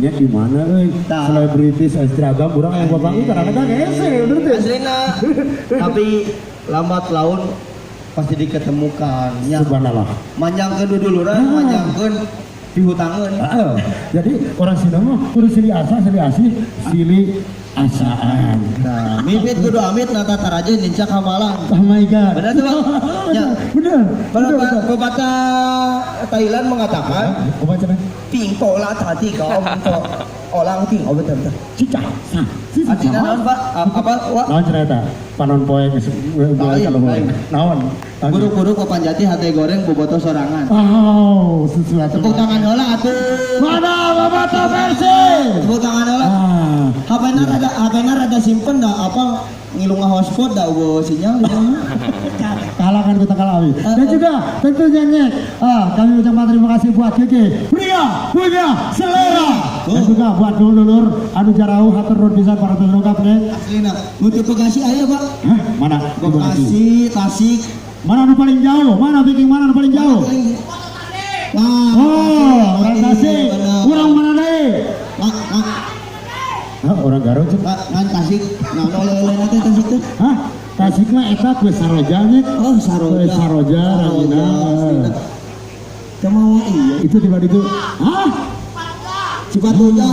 aslinya di mana selebritis Astragam urang yang bapak itu karena kan ese bener teh aslinya tapi lambat laun pasti diketemukan nya subhanallah manjangkeun duduluran manjangkeun dihutangeun jadi orang Sunda mah kudu silih asa silih asih silih asaan. Nah, mimit kudu amit nata taraja nincak hamalang. Oh my god. Benar tuh, Bang? Ya. Benar. Pepatah Thailand mengatakan, pingpo lah tadi kau untuk orang tinggal betul. Cicak. Artinya naon, Pak? Apa? Naon cerita? Panon poe kalau naon. Guru-guru Papanjati hate goreng bobotoh sorangan. Oh, sesuatu. Tepuk tangan heula atuh. Mana bobotoh versi? Tepuk tangan heula. HP-na rada simpen dah apa ngilung hotspot dah eueuh sinyal kalahkan kita kalawi dan juga tentunya Nyek kami ucapkan terima kasih buat Kiki pria punya selera dan juga buat dulur anu jarauh hatur nuhun pisan para penungkap Nyek aslina butuh Bekasi aya Pak mana Bekasi Tasik mana anu paling jauh mana Viking mana anu paling jauh orang Tasik orang mana deui orang Garut ngan Tasik nah oleh-oleh nanti Tasik tuh Tasik mah eta kue saroja Nyek kue saroja ragina kemau iya itu tiba itu Cipatuja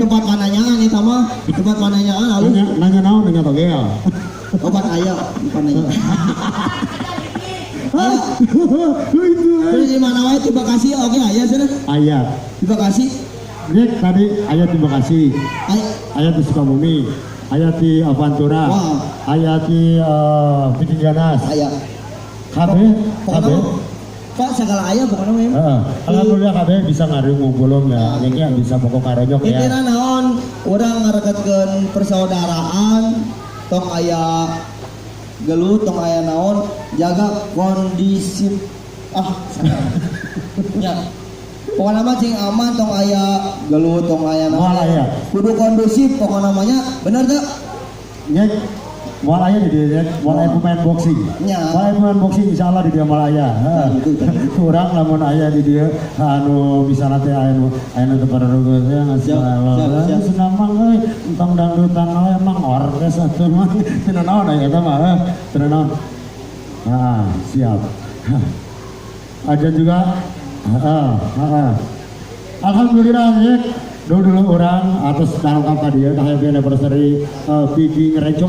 tempat pananyaan itu mah tempat pananyaan lalu nanya naon nanya togel obat ayam pananya di mana wae di Bekasi oke aya sana aya di Bekasi Nyek tadi ayat di Bekasi, ayat di Sukabumi, ayat di Avantura, ayat di Viking Ganas, KB, Pak segala ayat pokoknya alhamdulillah KB bisa ngaring ngumpulung ya, Nyeknya bisa pokok karonyok ya. Intinya naon, orang ngareketkeun persaudaraan, tong aya gelut, tong aya naon, jaga kondisi ya. Pokoknya mah cing aman tong aya gelut tong aya naon kudu kondusif pokoknya namanya bener tuh Nyek moal aya di dia moal aya pemain boxing moal aya pemain boxing insyaallah di dia moal aya kurang lamun aya di dia anu misalnya teh aya nu teu teh ngasih senang mah euy entong dangdutan we emang orkes atuh mah teu naon aya eta mah teu naon siap ada juga alhamdulillah Nyek dulu orang atas dalam kapal dia dah happy anniversary Viking Region